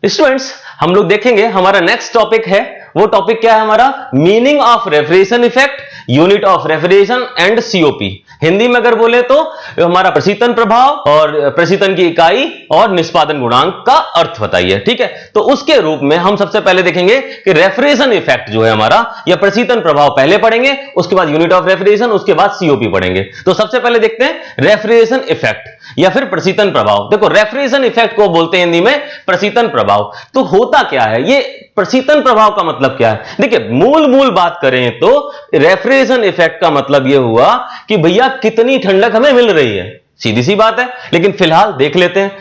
Students, हम लोग देखेंगे हमारा नेक्स्ट टॉपिक है, वो टॉपिक क्या है हमारा, meaning of refrigeration effect, unit of refrigeration and COP. Hindi में अगर बोले तो हमारा प्रशीतन प्रभाव और प्रशीतन की इकाई और निष्पादन गुणांक का अर्थ बताइए। ठीक है, तो उसके रूप में हम सबसे पहले देखेंगे कि रेफ्रिजरेशन इफेक्ट जो है हमारा, या प्रशीतन प्रभाव पहले पढ़ेंगे, उसके बाद यूनिट ऑफ रेफ्रिजरेशन, उसके बाद सीओपी पढ़ेंगे। तो सबसे पहले देखते हैं रेफ्रिजरेशन इफेक्ट या फिर प्रशीतन प्रभाव। देखो, रेफ्रिजरेशन इफेक्ट को बोलते हैं हिंदी में प्रशीतन प्रभाव। तो होता क्या है ये प्रशीतन प्रभाव का मतलब क्या है? देखिए, मूल बात करें तो रेफ्रिजरेशन इफेक्ट का मतलब यह हुआ कि भैया कितनी ठंडक हमें मिल रही है, सीधी सी बात है। लेकिन फिलहाल देख लेते हैं,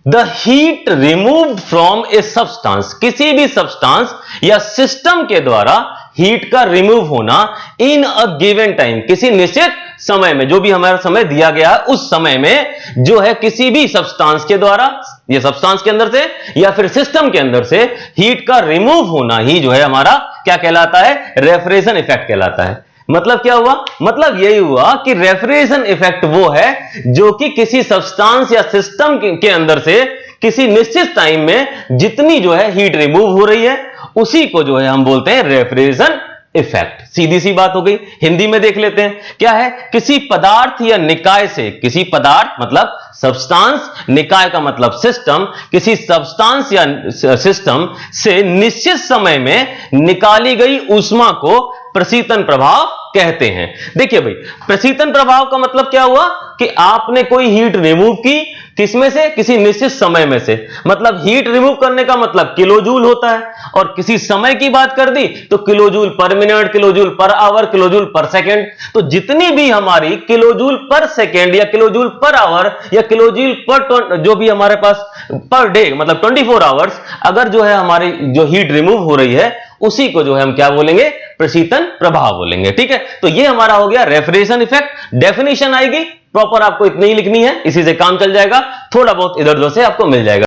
the heat removed from a substance, किसी भी सब्सटेंस या सिस्टम के द्वारा हीट का रिमूव होना इन अ गिवन टाइम, किसी निश्चित समय में, जो भी हमारा समय दिया गया है उस समय में जो है किसी भी सब्सटेंस के द्वारा, ये सब्सटेंस के अंदर से या फिर सिस्टम के अंदर से हीट का रिमूव होना ही जो है हमारा क्या कहलाता है, रेफ्रिजरेशन इफेक्ट कहलाता है। मतलब क्या हुआ? मतलब यही हुआ कि रेफ्रिजरेशन इफेक्ट वो है जो कि किसी सब्सटेंस या सिस्टम के अंदर से किसी निश्चित टाइम में जितनी जो है हीट रिमूव हो रही है उसी को जो है हम बोलते हैं रेफ्रिजरेशन इफेक्ट। सीधी सी बात हो गई। हिंदी में देख लेते हैं क्या है, किसी पदार्थ या निकाय से, किसी पदार्थ मतलब सब्सटेंस, निकाय का मतलब सिस्टम, किसी सब्सटेंस या सिस्टम से निश्चित समय में निकाली गई ऊष्मा को प्रशीतन प्रभाव कहते हैं। देखिए भाई, प्रशीतन प्रभाव का मतलब क्या हुआ कि आपने कोई हीट रिमूव की, किसमें से, किसी निश्चित समय में से। मतलब हीट रिमूव करने का मतलब किलोजूल होता है, और किसी समय की बात कर दी तो किलोजूल पर minute, kilojoule per hour, kilojoule पर सेकंड। तो जितनी भी हमारी किलोजूल पर सेकंड या किलोजूल पर आवर या किलोजूल पर जो भी हमारे पास पर डे मतलब 24 आवर्स अगर जो है हमारी जो हीट रिमूव हो रही है उसी को जो है हम क्या बोलेंगे, प्रशीतन प्रभाव बोलेंगे। ठीक है, तो ये हमारा हो गया रेफ्रिजरेशन इफेक्ट। डेफिनेशन आएगी प्रॉपर, आपको इतनी ही लिखनी है, इसी से काम चल जाएगा, थोड़ा बहुत इधर उधर से आपको मिल जाएगा।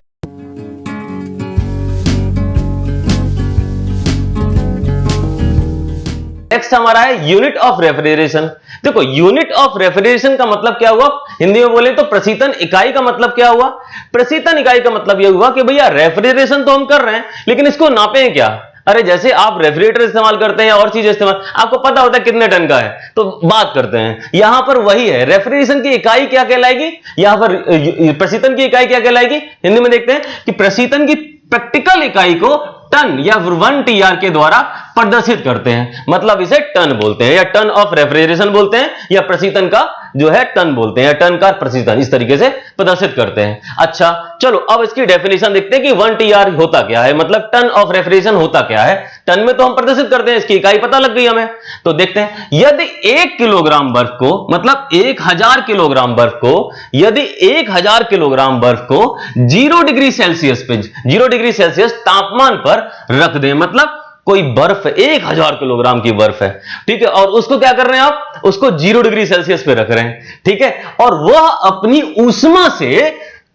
नेक्स्ट हमारा है यूनिट ऑफ रेफ्रिजरेशन। देखो, यूनिट ऑफ रेफ्रिजरेशन का मतलब क्या हुआ, हिंदी में बोले तो प्रशीतन इकाई का मतलब क्या हुआ। प्रशीतन इकाई का मतलब यह हुआ कि भैया रेफ्रिजरेशन तो हम कर रहे हैं लेकिन इसको नापें क्या। अरे जैसे आप रेफ्रिजरेटर इस्तेमाल करते हैं या और चीज इस्तेमाल, आपको पता होता है कितने टन का है, तो बात करते हैं। यहां पर वही है, रेफ्रिजरेशन की इकाई क्या कहलाएगी, यहां पर प्रशीतन की इकाई क्या कहलाएगी। हिंदी में देखते हैं कि प्रशीतन की प्रैक्टिकल इकाई को टन या 1 TR के द्वारा प्रदर्शित करते हैं, मतलब इसे टन बोलते हैं, या टन ऑफ रेफ्रिजरेशन बोलते हैं, या प्रशीतन का जो है टन बोलते हैं, या टन का प्रशीतन, इस तरीके से प्रदर्शित करते हैं। अच्छा चलो, अब इसकी डेफिनेशन देखते हैं कि 1 TR होता क्या है, मतलब टन ऑफ रेफ्रिजरेशन होता क्या है। टन में तो हम प्रदर्शित करते हैं, इसकी इकाई पता लग गई हमें। तो देखते हैं, यदि 1 किलोग्राम बर्फ को, मतलब 1000 किलोग्राम बर्फ को, यदि 1000 किलोग्राम बर्फ को 0 डिग्री सेल्सियस पे, 0 डिग्री सेल्सियस तापमान पर रख दें, मतलब कोई बर्फ 1000 किलोग्राम की बर्फ है, ठीक है, और उसको क्या कर रहे हैं आप, उसको 0 डिग्री सेल्सियस पे रख रहे हैं, ठीक है, और वह अपनी ऊष्मा से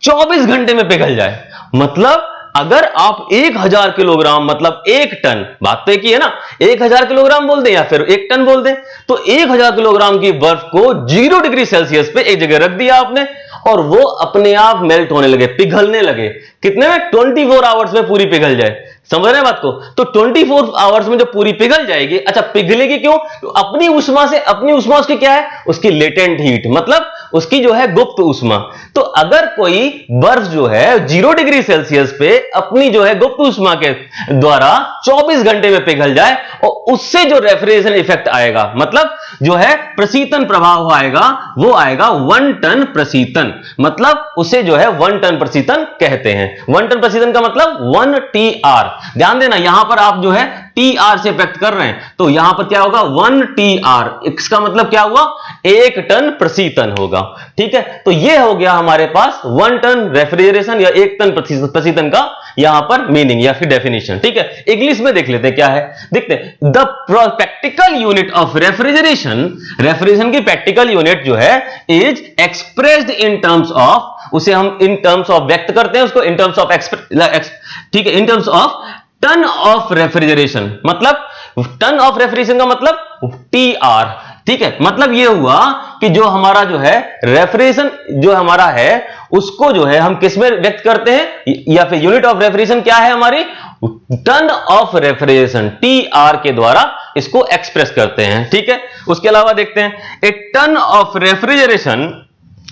24 घंटे में पिघल जाए। मतलब अगर आप 1000 किलोग्राम मतलब 1 टन, बात तो एक ही है ना, 1000 किलोग्राम बोल दें या फिर 1 टन बोल दें, तो 1000 किलोग्राम की बर्फ को 0 डिग्री सेल्सियस पे एक जगह रख दिया आपने और वो अपने आप मेल्ट होने लगे, पिघलने लगे। कितने में? 24 आवर्स में पूरी पिघल जाए। समझ रहे हैं बात को? तो 24 आवर्स में जो पूरी पिघल जाएगी, अच्छा पिघलेगी क्यों? तो अपनी ऊष्मा से, अपनी ऊष्मा उसकी क्या है, उसकी लेटेंट हीट, मतलब उसकी जो है गुप्त ऊष्मा। तो अगर कोई बर्फ जो है 0 डिग्री सेल्सियस पे अपनी जो है गुप्त ऊष्मा के द्वारा 24 घंटे में पिघल जाए और उससे जो रेफ्रिजरेशन इफेक्ट आएगा, मतलब जो है प्रशीतन प्रभाव आएगा, वो आएगा 1 टन प्रशीतन, मतलब उसे जो है 1 टन प्रशीतन कहते हैं। 1 टन प्रशीतन का मतलब 1 TR। ध्यान देना, यहां पर आप जो है TR से व्यक्त कर रहे हैं, तो यहां पर क्या होगा, 1 TR, इसका मतलब क्या हुआ, 1 टन प्रशीतन होगा। ठीक है, तो यह हो गया हमारे पास 1 टन रेफ्रिजरेशन या 1 टन प्रशीतन का यहां पर मीनिंग या फिर डेफिनेशन। ठीक है, इंग्लिश में देख लेते हैं क्या है, देखते हैं। The practical unit of refrigeration, refrigeration की प्रैक्टिकल यूनिट जो है is expressed in terms of, उसे हम इन टर्म्स ऑफ व्यक्त करते हैं उसको इन टर्म्स ऑफ ठीक है, in terms of ton of refrigeration, मतलब टन ऑफ रेफ्रिजरेशन का मतलब TR। ठीक है, मतलब यह हुआ कि जो हमारा जो है रेफ्रिजरेशन जो हमारा है उसको जो है हम किस में व्यक्त करते हैं, या फिर यूनिट ऑफ रेफ्रिजरेशन क्या है हमारी, टन ऑफ रेफ्रिजरेशन, TR के द्वारा इसको एक्सप्रेस करते हैं। ठीक है, उसके अलावा देखते हैं ए टन ऑफ रेफ्रिजरेशन,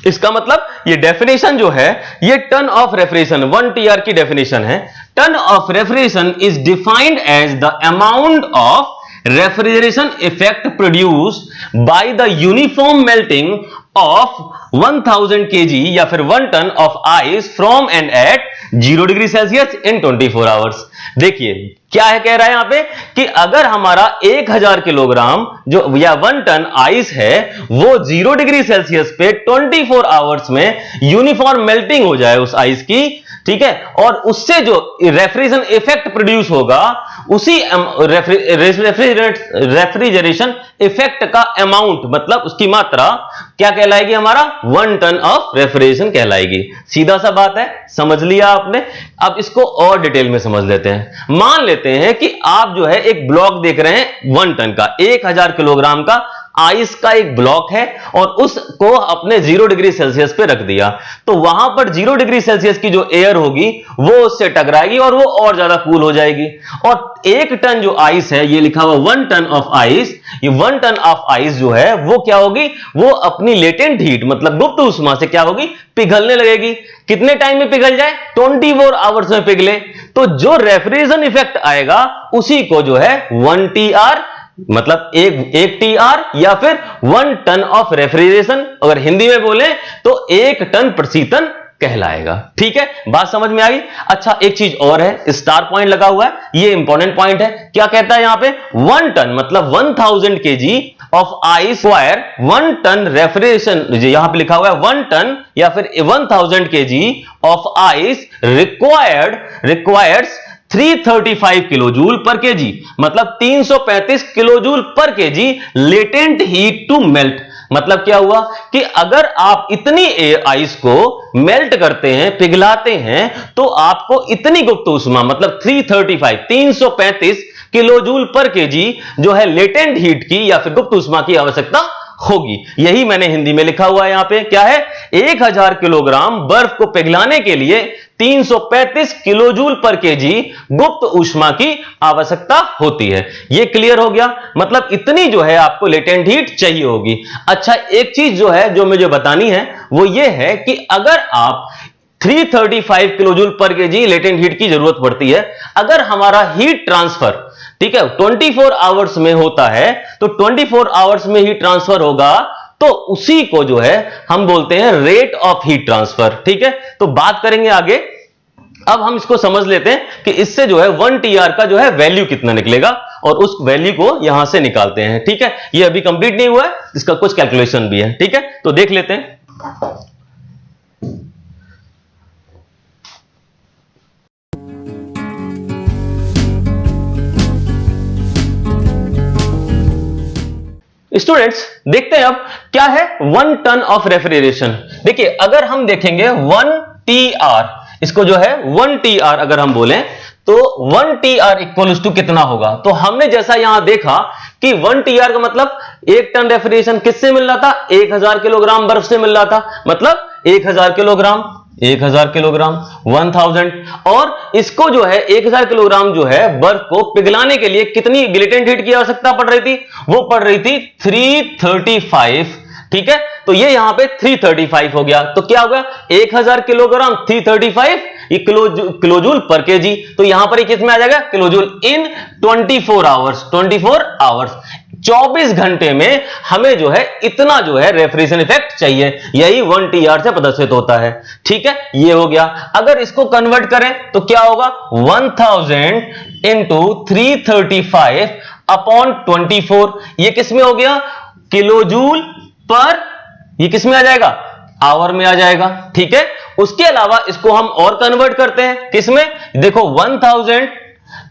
इसका मतलब ये डेफिनेशन जो है ये टन ऑफ रेफ्रिजरेशन 1 TR की डेफिनेशन है। Ton of refrigeration is defined as the amount of refrigeration effect produced by the uniform melting of 1000 kg या फिर 1 ton of ice from and at 0 degree Celsius in 24 hours. देखिए क्या है, कह रहा है यहां पे कि अगर हमारा 1000 किलोग्राम जो या 1 टन आइस है वो 0 डिग्री सेल्सियस पे 24 आवर्स में यूनिफॉर्म मेल्टिंग हो जाए उस आइस की, ठीक है, और उससे जो रेफ्रिजरेशन इफेक्ट प्रोड्यूस होगा उसी रेफ्रिजरेशन इफेक्ट का अमाउंट मतलब उसकी मात्रा क्या कहलाएगी, हमारा 1 टन ऑफ रेफ्रिजरेशन कहलाएगी। सीधा सा बात है, समझ लिया आपने। अब इसको और डिटेल में समझ लेते हैं। मान लेते हैं कि आप जो है एक ब्लॉक देख रहे हैं 1 टन का, 1000 किलोग्राम का आइस का एक ब्लॉक है और उसको अपने 0 डिग्री सेल्सियस पे रख दिया, तो वहां पर 0 डिग्री सेल्सियस की जो एयर होगी वो उससे टकराएगी और वो और ज्यादा कूल हो जाएगी। और 1 टन जो आइस है, ये लिखा हुआ 1 टन ऑफ आइस, ये 1 टन ऑफ आइस जो है वो क्या होगी, वो अपनी लेटेंट हीट मतलब गुप्त ऊष्मा से क्या होगी, पिघलने लगेगी। कितने टाइम में पिघल जाए, 24 आवर्स में पिघले। तो जो रेफ्रिजरेशन इफेक्ट आएगा उसी को जो है 1 TR मतलब एक TR या फिर 1 टन ऑफ रेफ्रिजरेशन, अगर हिंदी में बोले तो 1 टन प्रशीतन कहलाएगा। ठीक है, बात समझ में आई। अच्छा एक चीज और है, स्टार पॉइंट लगा हुआ है, ये इंपॉर्टेंट पॉइंट है। क्या कहता है यहां पे, 1 टन मतलब 1000 kg of ice square 1 ton refrigeration, यहां पे लिखा हुआ है 1 टन या फिर 1000 kg of ice requires 335 kilojoule per kg, मतलब 335 kilojoule per kg latent heat to melt. मतलब क्या हुआ कि अगर आप इतनी आइस को मेल्ट करते हैं, पिघलाते हैं, तो आपको इतनी गुप्त ऊष्मा मतलब 335 किलोजूल पर केजी जो है लेटेंट हीट की या फिर गुप्त ऊष्मा की आवश्यकता होगी। यही मैंने हिंदी में लिखा हुआ है यहां पे, क्या है, 1000 किलोग्राम बर्फ को पिघलाने के लिए 335 किलोजूल पर केजी गुप्त ऊष्मा की आवश्यकता होती है। यह क्लियर हो गया, मतलब इतनी जो है आपको लेटेंट हीट चाहिए होगी। अच्छा एक चीज जो है जो मुझे बतानी है वो ये है कि अगर आप 335 kilojoule per kg latent heat की जरूरत पड़ती है, अगर हमारा हीट ट्रांसफर, ठीक है, 24 आवर्स में होता है, तो 24 आवर्स में हीट ट्रांसफर होगा तो उसी को जो है हम बोलते हैं रेट ऑफ हीट ट्रांसफर। ठीक है, तो बात करेंगे आगे। अब हम इसको समझ लेते हैं कि इससे जो है 1 TR का जो है वैल्यू कितना निकलेगा और उस वैल्यू को यहां से निकालते हैं। ठीक है, ये अभी कंप्लीट नहीं हुआ है, इसका कुछ कैलकुलेशन भी है। ठीक है, तो देख लेते हैं। स्टूडेंट्स देखते हैं अब क्या है 1 टन ऑफ रेफ्रिजरेशन। देखिए अगर हम देखेंगे 1 TR, इसको जो है 1 TR अगर हम बोलें तो 1 TR इक्वल्स टू कितना होगा, तो हमने जैसा यहां देखा कि 1 TR का मतलब 1 टन रेफ्रिजरेशन किससे मिल रहा था, 1000 किलोग्राम बर्फ से मिल रहा था, मतलब 1000 किलोग्राम 1000 और इसको जो है 1000 किलोग्राम जो है बर्फ को पिघलाने के लिए कितनी लेटेंट हीट की आवश्यकता पड़ रही थी, वो पड़ रही थी 335। ठीक है, तो ये यहां पे 335 हो गया, तो क्या होगा 1000 किलोग्राम 335 ये किलोजूल पर केजी, तो यहां पर किस में आ जाएगा, किलोजूल इन 24 आवर्स 24 घंटे में हमें जो है इतना जो है रेफ्रिजरेशन इफेक्ट चाहिए, यही 1 TR से प्रदर्शित होता है। ठीक है, ये हो गया। अगर इसको कन्वर्ट करें तो क्या होगा, 1000 इंटू 335 अपॉन 24, ये किसमें हो गया, किलोजूल पर, ये किसमें आ जाएगा, आवर में आ जाएगा। ठीक है, उसके अलावा इसको हम और कन्वर्ट करते हैं किसमें, देखो 1000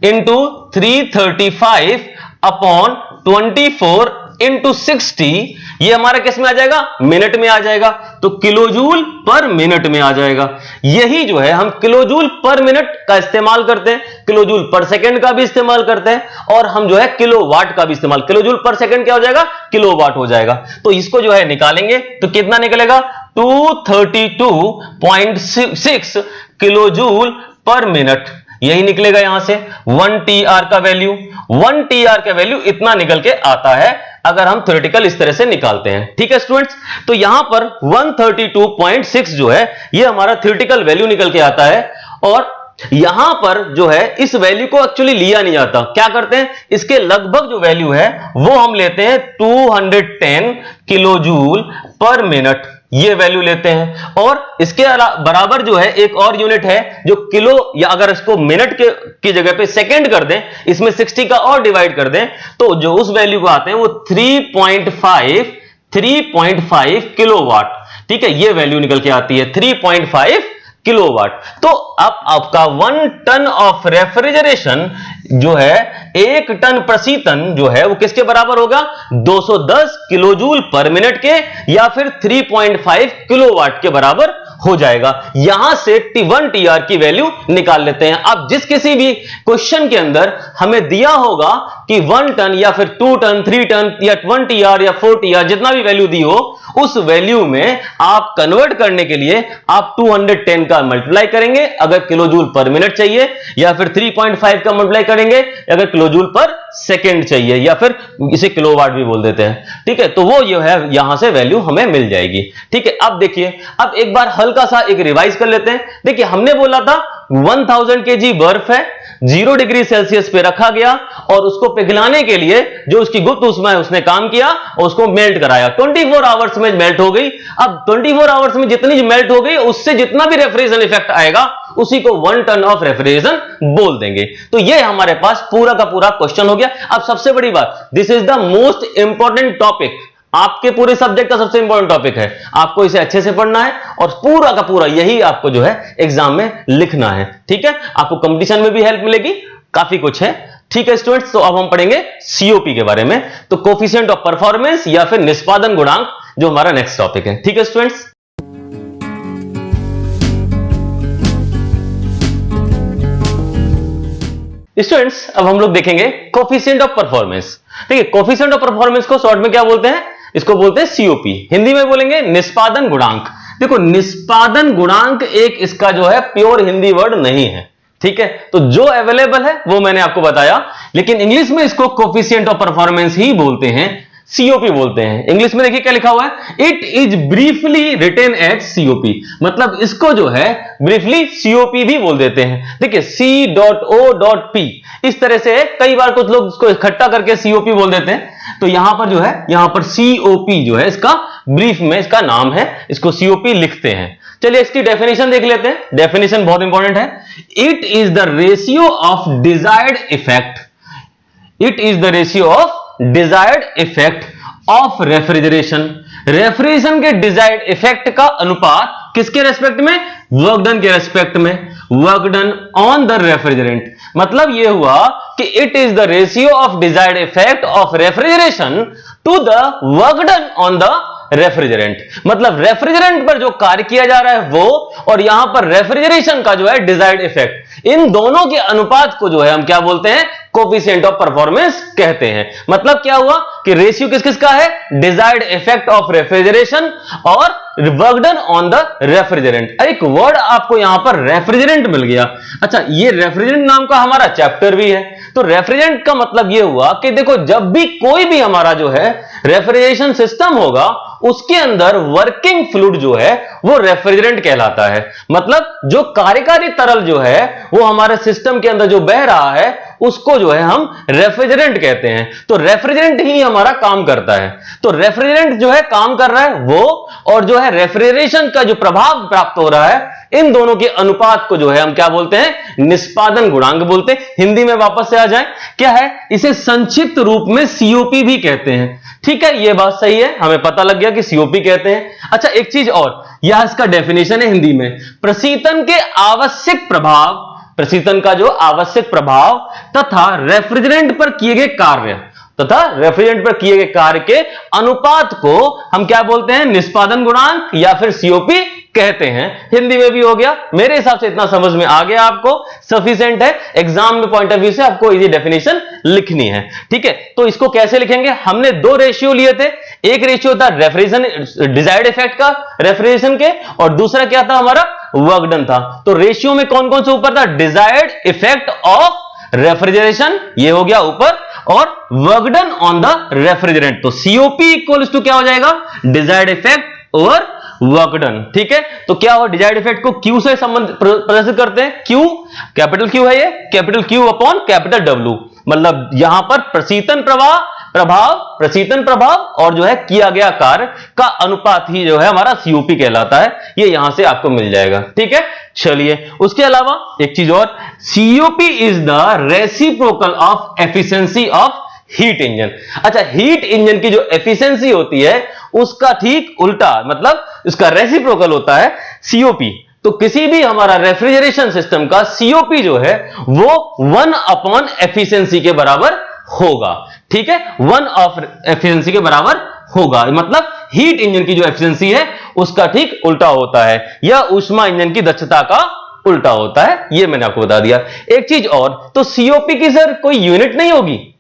इंटू 335 अपॉन 24 इंटू 60, ये हमारा किस में आ जाएगा, मिनट में आ जाएगा, तो किलोजूल पर मिनट में आ जाएगा। यही जो है हम किलोजूल पर मिनट का इस्तेमाल करते हैं, किलोजूल पर सेकंड का भी इस्तेमाल करते हैं और हम जो है किलोवाट का भी इस्तेमाल, किलोजूल पर सेकंड क्या हो जाएगा, किलोवाट हो जाएगा। तो इसको जो है निकालेंगे तो कितना निकलेगा, 232.6 किलो जूल पर मिनट, यही निकलेगा यहां से 1 TR का वैल्यू। 1 TR का वैल्यू इतना निकल के आता है अगर हम थ्योरेटिकल इस तरह से निकालते हैं। ठीक है स्टूडेंट्स, तो यहां पर 132.6 जो है ये हमारा थ्योरेटिकल वैल्यू निकल के आता है। और यहां पर जो है इस वैल्यू को एक्चुअली लिया नहीं जाता, क्या करते हैं, इसके लगभग जो वैल्यू है वो हम लेते हैं 210 किलो जूल पर मिनट, ये वैल्यू लेते हैं। और इसके बराबर जो है एक और यूनिट है जो किलो, या अगर इसको मिनट की जगह पे सेकंड कर दें, इसमें 60 का और डिवाइड कर दें, तो जो उस वैल्यू को आते हैं वो 3.5 किलोवाट। ठीक है, ये वैल्यू निकल के आती है 3.5 किलोवाट। तो अब आपका 1 टन ऑफ रेफ्रिजरेशन जो है 1 टन प्रति टन जो है वो किसके बराबर होगा, 210 किलो जूल पर मिनट के, या फिर 3.5 किलोवाट के बराबर हो जाएगा। यहां से 1 TR की वैल्यू निकाल लेते हैं। अब जिस किसी भी क्वेश्चन के अंदर हमें दिया होगा कि 1 टन या फिर 2 टन 3 टन या 1 TR या 4 TR जितना भी वैल्यू दी हो, उस वैल्यू में आप कन्वर्ट करने के लिए आप 210 का मल्टीप्लाई करेंगे अगर किलो जूल पर मिनट चाहिए, या फिर 3.5 का मल्टीप्लाई करेंगे अगर किलो जूल पर सेकेंड चाहिए, या फिर इसे किलोवाट भी बोल देते हैं। ठीक है, तो वो जो है यहां से वैल्यू हमें मिल जाएगी। ठीक है, अब देखिए, अब एक बार हल्का सा एक रिवाइज कर लेते हैं। देखिए, हमने बोला था 1000 kg बर्फ है, 0 डिग्री सेल्सियस पे रखा गया और उसको पिघलाने के लिए जो उसकी गुप्त ऊष्मा है उसने काम किया और उसको मेल्ट कराया। 24 आवर्स में मेल्ट हो गई। अब 24 आवर्स में जितनी मेल्ट हो गई उससे जितना भी रेफ्रिजरेशन इफेक्ट आएगा उसी को 1 टन ऑफ रेफ्रिजरेशन बोल देंगे। तो ये हमारे पास पूरा का पूरा क्वेश्चन हो गया। अब सबसे बड़ी बात, this is the most important topic, आपके पूरे सब्जेक्ट का सबसे इंपॉर्टेंट टॉपिक है। आपको इसे अच्छे से पढ़ना है और पूरा का पूरा यही आपको जो है एग्जाम में लिखना है। ठीक है, आपको कंपटीशन में भी हेल्प मिलेगी, काफी कुछ है। ठीक है स्टूडेंट्स, तो अब हम पढ़ेंगे सीओपी के बारे में, तो कोफिशिएंट ऑफ परफॉर्मेंस या फिर निष्पादन गुणांक, जो हमारा नेक्स्ट टॉपिक है। ठीक है स्टूडेंट्स, स्टूडेंट्स अब हम लोग देखेंगे कोफिशिएंट ऑफ परफॉर्मेंस। ठीक है, कोफिशिएंट ऑफ परफॉर्मेंस को शॉर्ट में क्या बोलते हैं, इसको बोलते हैं सीओपी, हिंदी में बोलेंगे निष्पादन गुणांक। देखो, निष्पादन गुणांक एक इसका जो है प्योर हिंदी वर्ड नहीं है। ठीक है, तो जो अवेलेबल है वो मैंने आपको बताया, लेकिन इंग्लिश में इसको कोफिशिएंट ऑफ परफॉर्मेंस ही बोलते हैं, सीओपी बोलते हैं। इंग्लिश में देखिए क्या लिखा हुआ है, it is briefly written as COP, मतलब इसको जो है ब्रीफली सीओपी भी बोल देते हैं। देखिए C.O.P, इस तरह से कई बार कुछ लोग इसको इकट्ठा करके सीओपी बोल देते हैं। तो यहां पर जो है, यहां पर सीओपी जो है इसका ब्रीफ में इसका नाम है, इसको सीओपी लिखते हैं। चलिए इसकी डेफिनेशन देख लेते हैं, डेफिनेशन बहुत इंपॉर्टेंट है। It is the ratio of desired effect, it is the ratio of desired effect of refrigeration, refrigeration के डिजायर्ड इफेक्ट का अनुपात किसके रेस्पेक्ट में, वर्क डन के रेस्पेक्ट में, work done on the refrigerant. मतलब यह हुआ कि it is the ratio of desired effect of refrigeration to the work done on the refrigerant, मतलब रेफ्रिजरेंट पर जो कार्य किया जा रहा है वो, और यहां पर रेफ्रिजरेशन का जो है डिजायर्ड इफेक्ट, इन दोनों के अनुपात को जो है हम क्या बोलते हैं, कोफिशिएंट ऑफ परफॉर्मेंस कहते हैं। मतलब क्या हुआ कि रेशियो किस किस का है, डिजायर्ड इफेक्ट ऑफ रेफ्रिजरेशन और work done on the refrigerant. एक वर्ड आपको यहां पर रेफ्रिजरेंट मिल गया। अच्छा, ये रेफ्रिजरेंट नाम का हमारा चैप्टर भी है। तो रेफ्रिजरेंट का मतलब यह हुआ कि देखो, जब भी कोई भी हमारा जो है रेफ्रिजरेशन सिस्टम होगा उसके अंदर वर्किंग फ्लूइड जो है वो रेफ्रिजरेंट कहलाता है। मतलब जो कार्यकारी तरल जो है वो हमारे सिस्टम के अंदर जो बह रहा है उसको जो है हम रेफ्रिजरेंट कहते हैं। तो रेफ्रिजरेंट ही हमारा काम करता है। तो रेफ्रिजरेंट जो है काम कर रहा है वो, और जो है रेफ्रिजरेशन का जो प्रभाव प्राप्त हो रहा है, इन दोनों के अनुपात को जो है हम क्या बोलते हैं, निष्पादन गुणांक बोलते हैं। हिंदी में वापस से आ जाए, क्या है, इसे संक्षिप्त रूप में सीओपी भी कहते हैं। ठीक है, यह बात सही है, हमें पता लग गया कि सीओपी कहते हैं। अच्छा, एक चीज और, यह इसका डेफिनेशन है हिंदी में, प्रशीतन के आवश्यक प्रभाव, प्रशीतन का जो आवश्यक प्रभाव तथा रेफ्रिजरेंट पर किए गए कार्य, तथा रेफ्रिजरेंट पर किए गए कार्य के अनुपात को हम क्या बोलते हैं, निष्पादन गुणांक या फिर सीओपी कहते हैं। हिंदी में भी हो गया। मेरे हिसाब से इतना समझ में आ गया, आपको सफिशिएंट है। एग्जाम में पॉइंट ऑफ व्यू से आपको इजी डेफिनेशन लिखनी है। ठीक है, तो इसको कैसे लिखेंगे, हमने दो रेशियो लिए थे, एक रेशियो था रेफ्रिजरेशन डिजायर्ड इफेक्ट का रेफ्रिजरेशन के, और दूसरा क्या था हमारा वर्क डन था। तो रेशियो में कौन कौन से ऊपर था, डिजायर्ड इफेक्ट ऑफ रेफ्रिजरेशन ये हो गया ऊपर, और work done on the refrigerant. तो सीओपी इक्वल्स टू क्या हो जाएगा, desired effect over work done. ठीक है, तो क्या हो, डिजायर्ड इफेक्ट को क्यू से संबंध प्रदर्शित करते हैं, क्यू कैपिटल क्यू है, ये capital Q upon capital W, मतलब यहां पर प्रशीतन प्रशीतन प्रभाव और जो है किया गया कार्य का अनुपात ही जो है हमारा सीओपी कहलाता है। ये यहां से आपको मिल जाएगा। ठीक है, चलिए उसके अलावा एक चीज और, COP is the reciprocal of efficiency of heat engine. अच्छा, हीट इंजन की जो एफिशिएंसी होती है उसका ठीक उल्टा, मतलब इसका रेसिप्रोकल होता है सीओपी। तो किसी भी हमारा रेफ्रिजरेशन सिस्टम का सीओपी जो है वो 1 अपॉन एफिशिएंसी के बराबर होगा। ठीक है, 1 ऑफ एफिशिएंसी के बराबर होगा, मतलब हीट इंजन की जो एफिशिएंसी है उसका ठीक उल्टा होता है, या ऊष्मा इंजन की दक्षता का उल्टा होता है। ये मैंने आपको बता दिया। एक चीज और, तो सीओपी की सर कोई यूनिट नहीं होगी,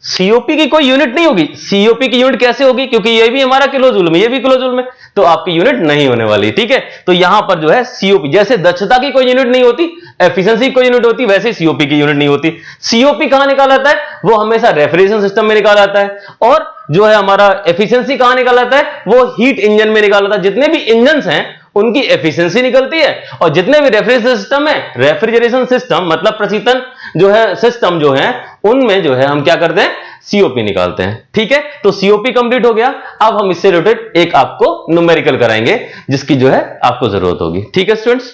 सीओपी की कोई यूनिट नहीं होगी। सीओपी की यूनिट कैसे होगी, क्योंकि ये भी हमारा किलो जूल में, ये भी किलो जूल में, तो आपकी यूनिट नहीं होने वाली। ठीक है, तो यहां पर जो है सीओपी, जैसे दक्षता की कोई यूनिट नहीं होती, एफिशिएंसी की कोई यूनिट होती, वैसे सीओपी की यूनिट नहीं होती। सीओपी कहां निकाला जाता है, वो हमेशा रेफ्रिजरेशन सिस्टम में निकाला जाता है, और जो है हमारा एफिशिएंसी कहां निकाला जाता है, वो हीट इंजन में निकाला जाता है। जितने भी इंजन हैं उनकी एफिशिएंसी निकलती है, और जितने भी रेफ्रिजरेशन सिस्टम है, रेफ्रिजरेशन सिस्टम मतलब प्रशीतन जो है सिस्टम जो है, उनमें जो है हम क्या करते हैं, सीओपी निकालते हैं। ठीक है, तो सीओपी कंप्लीट हो गया। अब हम इससे रिलेटेड एक आपको न्यूमेरिकल कराएंगे जिसकी जो है आपको जरूरत होगी। ठीक है स्टूडेंट्स,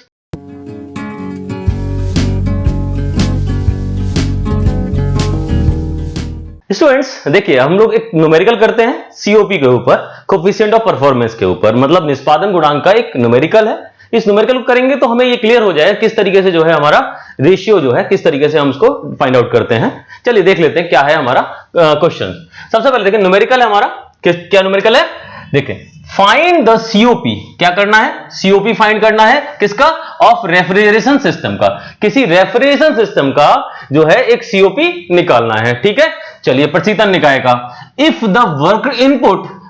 देखिए हम लोग एक न्यूमेरिकल करते हैं सीओपी के ऊपर, कोएफिशिएंट ऑफ परफॉर्मेंस के ऊपर, मतलब निष्पादन गुणांक का एक न्यूमेरिकल है। इस न्यूमेरिकल को करेंगे तो हमें ये क्लियर हो जाए किस तरीके से जो है हमारा रेशियो जो है किस तरीके से हम उसको फाइंड आउट करते हैं। चलिए देख लेते हैं क्या है हमारा क्वेश्चन। सबसे पहले देखिए न्यूमेरिकल है हमारा, क्या न्यूमेरिकल है, देखिए फाइंड द सीओपी, क्या करना है, सीओपी फाइंड करना है किसका, ऑफ रेफ्रिजरेशन सिस्टम का, किसी रेफ्रिजरेशन सिस्टम का जो है एक सीओपी निकालना है। ठीक है, चलिए प्रशीतन निकाय का, इफ द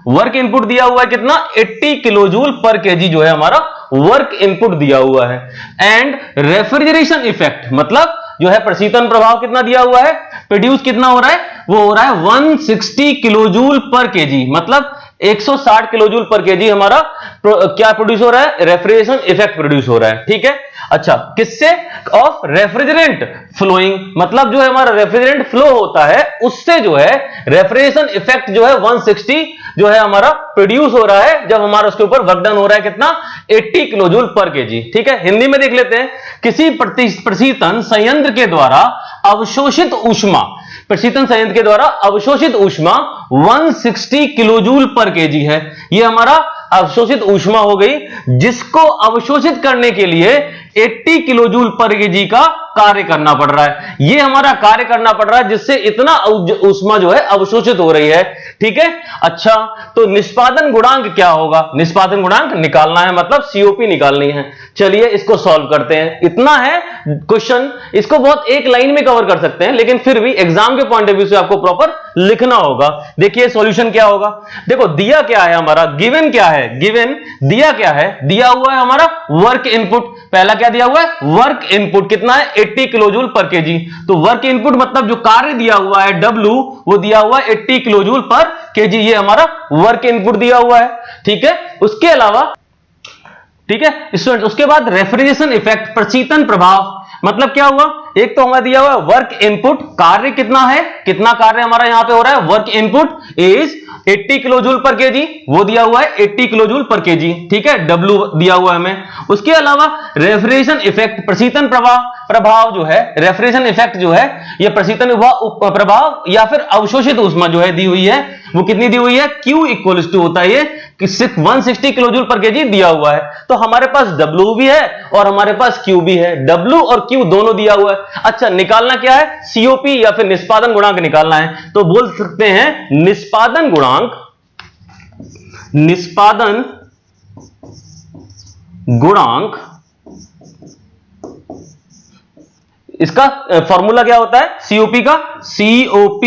वर्क इनपुट दिया हुआ है कितना, 80 किलो जूल पर केजी जो है हमारा वर्क इनपुट दिया हुआ है, एंड रेफ्रिजरेशन इफेक्ट मतलब जो है प्रशीतन प्रभाव कितना दिया हुआ है, प्रोड्यूस कितना हो रहा है, वो हो रहा है 160 किलो जूल पर केजी, मतलब 160 किलो जूल पर केजी हमारा क्या प्रोड्यूस हो रहा है, रेफ्रिजरेशन इफेक्ट प्रोड्यूस हो रहा है। ठीक है, अच्छा किससे, ऑफ रेफ्रिजरेंट फ्लोइंग, मतलब जो है हमारा रेफ्रिजरेंट फ्लो होता है उससे जो है रेफ्रिजरेशन इफेक्ट जो है 160 जो है हमारा प्रोड्यूस हो रहा है, जब हमारा उसके ऊपर वर्क डन हो रहा है कितना, 80 किलो जूल पर केजी। ठीक है, हिंदी में देख लेते हैं, किसी प्रशीतन संयंत्र के द्वारा अवशोषित ऊष्मा, प्रशीतन संयंत्र के द्वारा अवशोषित ऊष्मा 160 किलो जूल पर केजी है। ये हमारा अवशोषित ऊष्मा हो गई, जिसको अवशोषित करने के लिए 80 किलो जूल पर केजी का कार्य करना पड़ रहा है। ये हमारा कार्य करना पड़ रहा है जिससे इतना ऊष्मा जो है अवशोषित हो रही है। ठीक है, अच्छा तो निष्पादन गुणांक क्या होगा, निष्पादन गुणांक निकालना है, मतलब सीओपी निकालनी है। चलिए इसको सॉल्व करते हैं। इतना है क्वेश्चन, इसको बहुत एक लाइन में कवर कर सकते हैं, लेकिन फिर भी एग्जाम के पॉइंट ऑफ व्यू से आपको प्रॉपर लिखना होगा। देखिए सॉल्यूशन क्या होगा, देखो दिया क्या है हमारा, गिवन क्या है, गिवन दिया क्या है, दिया हुआ है हमारा वर्क इनपुट, पहला क्या दिया हुआ है, वर्क इनपुट कितना है, 80 किलो जूल पर केजी। तो वर्क इनपुट मतलब जो कार्य दिया हुआ है W, वो दिया हुआ है 80 किलो जूल पर केजी, ये हमारा वर्क इनपुट दिया हुआ है। ठीक है, उसके अलावा ठीक है स्टूडेंट, उसके बाद रेफ्रिजरेशन इफेक्ट प्रशीतन प्रभाव, मतलब क्या हुआ, एक तो हमारा दिया हुआ है वर्क इनपुट, कार्य कितना है, कितना कार्य हमारा यहां पे हो रहा है, work input is 80 kilo joule पर केजी, वो दिया हुआ है 80 किलो जूल पर केजी। ठीक है, W दिया हुआ है हमें। उसके अलावा रेफ्रिजरेशन इफेक्ट प्रशीतन प्रभाव जो है, रेफ्रिजरेशन इफेक्ट जो है, ये प्रशीतन प्रभाव या फिर अवशोषित ऊष्मा जो है दी हुई है, वो कितनी दी हुई है, Q इक्वल्स टू होता है ये 160 किलो जूल पर केजी दिया हुआ है। तो हमारे पास W भी है और हमारे पास Q भी है, W और Q दोनों दिया हुआ है। अच्छा निकालना क्या है, COP या फिर निष्पादन गुणांक निकालना है। तो बोल सकते हैं निष्पादन गुणांक, निष्पादन गुणांक, इसका फॉर्मूला क्या होता है, COP का, COP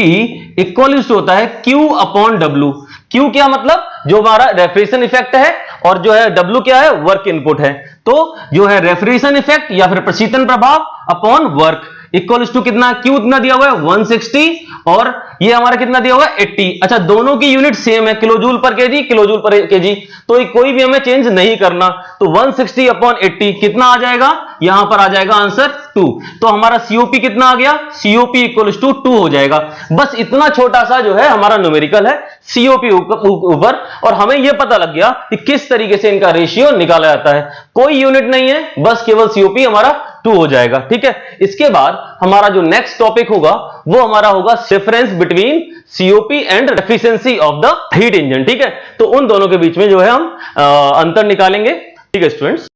इक्वल होता है Q अपॉन W। Q क्या मतलब जो हमारा रेफ्रिजरेशन इफेक्ट है, और जो है W क्या है, वर्क इनपुट है। तो जो है रेफ्रिजरेशन इफेक्ट या फिर प्रशीतन प्रभाव अपॉन वर्क इक्वल्स टू कितना, Q कितना दिया हुआ है 160 और ये हमारा कितना दिया हुआ है 80। अच्छा, दोनों की यूनिट सेम है, kilojoule per KG, kilojoule per KG, तो कोई भी हमें चेंज नहीं करना। तो 160 अपॉन 80 कितना आ जाएगा, यहां पर आ जाएगा आंसर 2। तो हमारा COP कितना आ गया, COP इक्वल्स टू 2 हो जाएगा। बस इतना छोटा सा जो है हमारा न्यूमेरिकल है COP ऊपर, और हमें यह पता लग गया कि किस तरीके से इनका रेशियो निकाला जाता है। कोई यूनिट नहीं है, बस केवल COP हमारा 2 हो जाएगा। ठीक है, इसके बाद हमारा जो नेक्स्ट टॉपिक होगा वो हमारा होगा difference between COP and efficiency of the heat engine. ठीक है, तो उन दोनों के बीच में जो है हम अंतर निकालेंगे। ठीक है स्टूडेंट्स,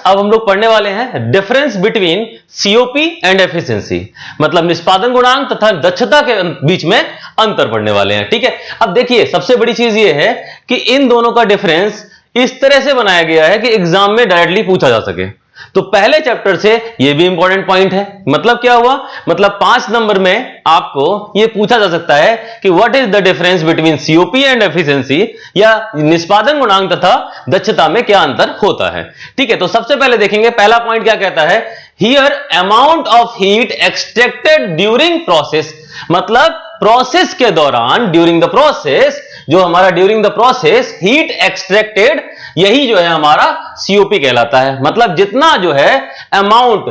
अब हम लोग पढ़ने वाले हैं difference between COP and efficiency, मतलब निष्पादन गुणांक तथा दक्षता के बीच में अंतर पढ़ने वाले हैं। ठीक है, अब देखिए सबसे बड़ी चीज ये है कि इन दोनों का डिफरेंस इस तरह से बनाया गया है कि एग्जाम में डायरेक्टली पूछा जा सके। तो पहले चैप्टर से ये भी इंपॉर्टेंट पॉइंट है। मतलब क्या हुआ, मतलब 5 नंबर में आपको ये पूछा जा सकता है कि what is the difference between COP and efficiency, या निष्पादन गुणांक तथा दक्षता में क्या अंतर होता है। ठीक है, तो सबसे पहले देखेंगे पहला पॉइंट क्या कहता है, here amount of heat extracted during process, मतलब प्रोसेस के दौरान, ड्यूरिंग द प्रोसेस, जो हमारा during the process heat extracted, यही जो है हमारा COP कहलाता है। मतलब जितना जो है अमाउंट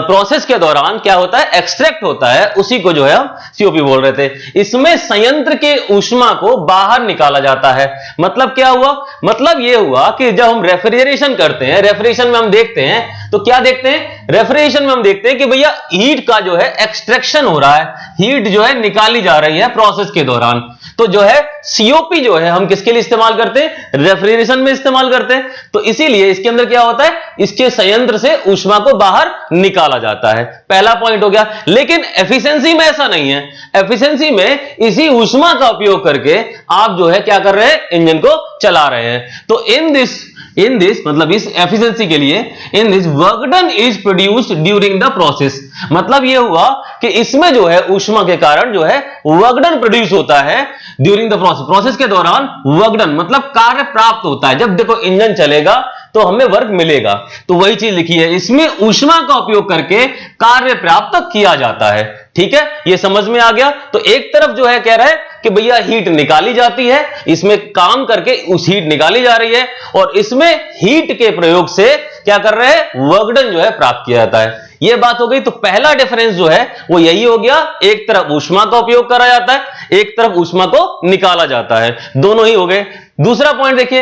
प्रोसेस के दौरान क्या होता है, एक्सट्रैक्ट होता है, उसी को जो है हम COP बोल रहे थे। इसमें संयंत्र के ऊष्मा को बाहर निकाला जाता है। मतलब क्या हुआ, मतलब यह हुआ कि जब हम रेफ्रिजरेशन करते हैं, रेफ्रिजरेशन में हम देखते हैं तो क्या देखते हैं, रेफ्रिजरेशन में हम देखते हैं कि भैया हीट का जो है एक्सट्रैक्शन हो रहा है, हीट जो है निकाली जा रही है प्रोसेस के दौरान। तो जो है COP जो है हम किसके लिए इस्तेमाल करते हैं, रेफ्रिजरेशन में इस्तेमाल करते हैं। तो इसीलिए इसके अंदर क्या होता है, इसके संयंत्र से ऊष्मा को बाहर निकाला जाता है। पहला पॉइंट हो गया। लेकिन एफिशिएंसी में ऐसा नहीं है। एफिशिएंसी में इसी ऊष्मा का उपयोग करके आप जो है क्या कर रहे हैं, इंजन को चला रहे हैं। तो इन दिस मतलब इस एफिशिएंसी के लिए in this work done is produced during the process, मतलब यह हुआ कि इसमें जो है ऊष्मा के कारण जो है वर्क डन प्रोड्यूस होता है ड्यूरिंग द प्रोसेस, प्रोसेस के दौरान वर्क डन मतलब कार्य प्राप्त होता है। जब देखो इंजन चलेगा तो हमें वर्क मिलेगा, तो वही चीज लिखी है, इसमें ऊष्मा का उपयोग करके कार्य प्राप्त किया जाता है। ठीक है, ये समझ में आ गया। तो एक तरफ जो है कह रहा है कि भैया हीट निकाली जाती है, इसमें काम करके उस हीट निकाली जा रही है, और इसमें हीट के प्रयोग से क्या कर रहे हैं, वर्क डन जो है प्राप्त किया जाता है। यह बात हो गई। तो पहला डिफरेंस जो है वो यही हो गया, एक तरफ ऊष्मा का उपयोग करा जाता है, एक तरफ ऊष्मा को निकाला जाता है, दोनों ही हो गए। दूसरा पॉइंट देखिए,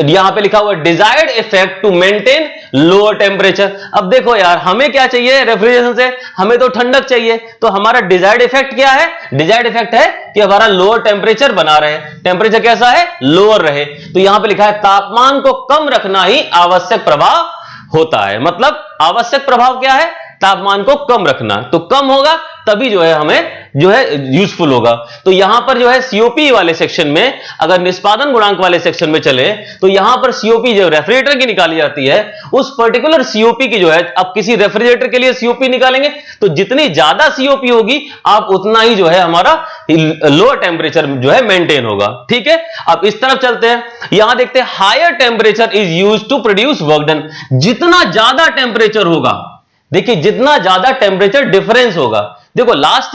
यहां पे लिखा हुआ desired effect to maintain lower temperature. अब देखो यार, हमें क्या चाहिए रेफ्रिजरेशन से, हमें तो ठंडक चाहिए। तो हमारा डिजायर्ड इफेक्ट क्या है, डिजायर्ड इफेक्ट है कि हमारा लोअर टेम्परेचर बना रहे, टेम्परेचर कैसा है, लोअर रहे। तो यहां पे लिखा है तापमान को कम रखना ही आवश्यक प्रभाव होता है। मतलब आवश्यक प्रभाव क्या है, तापमान को कम रखना। तो कम होगा तभी जो है हमें जो है यूजफुल होगा। तो यहां पर जो है COP वाले सेक्शन में, अगर निष्पादन गुणांक वाले सेक्शन में चले तो यहां पर COP जो रेफ्रिजरेटर की निकाली जाती है, उस पर्टिकुलर COP की जो है, अब किसी रेफ्रिजरेटर के लिए COP निकालेंगे तो जितनी ज्यादा COP होगी आप उतना ही जो है हमारा लोअर टेम्परेचर जो है मेंटेन होगा। ठीक है, अब इस तरफ चलते हैं, यहां देखते हैं higher temperature is used to produce work done. जितना ज्यादा टेम्परेचर होगा, देखिए जितना ज्यादा टेम्परेचर डिफरेंस होगा, देखो लास्ट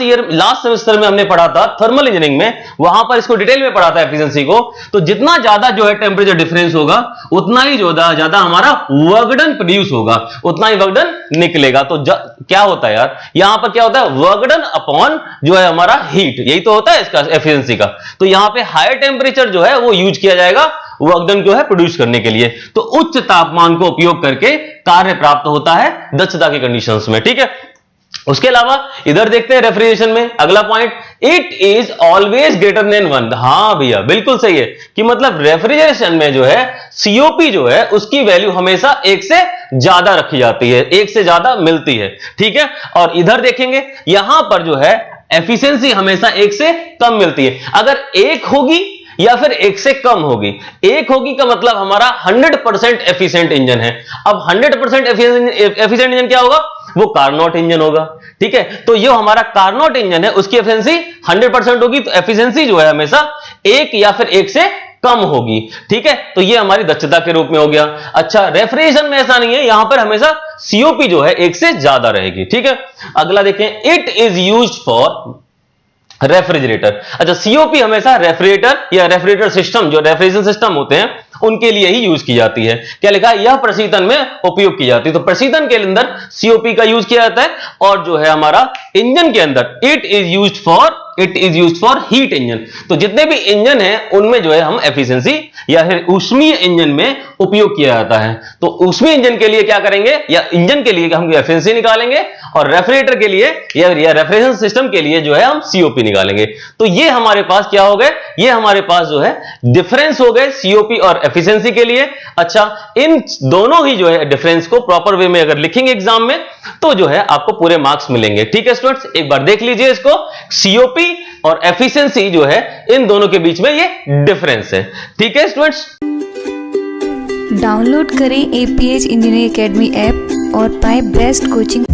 सेमेस्टर में हमने पढ़ा था थर्मल इंजीनियरिंग में, वहां पर इसको डिटेल में पढ़ा था एफिशिएंसी को। तो जितना ज्यादा जो है टेम्परेचर डिफरेंस होगा उतना ही ज्यादा हमारा वर्क डन प्रोड्यूस होगा, उतना ही वर्क डन निकलेगा। तो क्या होता है यार, यहां पर क्या होता है, वर्क डन अपॉन जो है हमारा हीट, यही तो होता है इसका एफिशिएंसी का। तो यहां पे हायर टेम्परेचर जो है वो यूज किया जाएगा वर्क डन जो है प्रोड्यूस करने के लिए। तो उच्च तापमान को उपयोग करके कार्य प्राप्त होता है दक्षता की कंडीशंस में। ठीक है, उसके अलावा इधर देखते हैं रेफ्रिजरेशन में अगला point, it is always greater than 1। हाँ भैया बिल्कुल सही है कि मतलब रेफ्रिजरेशन में जो है COP जो है उसकी वैल्यू हमेशा 1 से ज्यादा रखी जाती है, 1 से ज्यादा मिलती है। ठीक है, और इधर देखेंगे यहां पर जो है एफिशिएंसी हमेशा 1 से कम मिलती है। अगर 1 होगी या फिर 1 से कम होगी, 1 होगी का मतलब हमारा 100% एफिशिएंट इंजन है। अब 100% एफिशिएंट इंजन क्या होगा, वो कार्नोट इंजन होगा। ठीक है, तो ये हमारा कार्नोट इंजन है, उसकी एफिशिएंसी 100% होगी, तो एफिशिएंसी जो है हमेशा 1 या फिर 1 से कम होगी। ठीक है, तो ये हमारी दक्षता के रूप में हो गया। अच्छा, रेफ्रिजरेशन में ऐसा नहीं है, यहां पर हमेशा सीओपी जो है 1 से ज्यादा रहेगी। ठीक है, अगला देखें, it is used for refrigerator. अच्छा, सीओपी हमेशा रेफ्रिजरेटर या रेफ्रिजरेटर सिस्टम, जो रेफ्रिजरेशन सिस्टम होते हैं उनके लिए ही यूज की जाती है। क्या लिखा है, यह प्रशीतन में उपयोग की जाती है। तो प्रशीतन के अंदर सीओपी का यूज किया जाता है, और जो है हमारा इंजन के अंदर it is used for heat engine. तो जितने भी इंजन हैं उनमें जो है हम एफिशिएंसी या फिर ऊष्मीय इंजन में उपयोग किया जाता है। तो ऊष्मीय इंजन के लिए क्या करेंगे, या इंजन के लिए हम एफिशिएंसी निकालेंगे, और रेफ्रिजरेटर के लिए या रेफ्रिजरेशन सिस्टम के लिए जो है हम सीओपी निकालेंगे। तो ये हमारे पास क्या हो गए, ये हमारे पास जो है डिफरेंस हो गए सीओपी और एफिशिएंसी के लिए। अच्छा, इन दोनों ही जो है डिफरेंस को प्रॉपर वे में अगर लिखेंगे एग्जाम में तो जो है आपको पूरे मार्क्स मिलेंगे। ठीक है स्टूडेंट्स, एक बार देख लीजिए इसको, सीओपी और एफिशिएंसी जो है इन दोनों के बीच में ये डिफरेंस है। ठीक है स्टूडेंट्स, डाउनलोड करें APH इंजीनियरिंग एकेडमी ऐप और पाएं बेस्ट कोचिंग।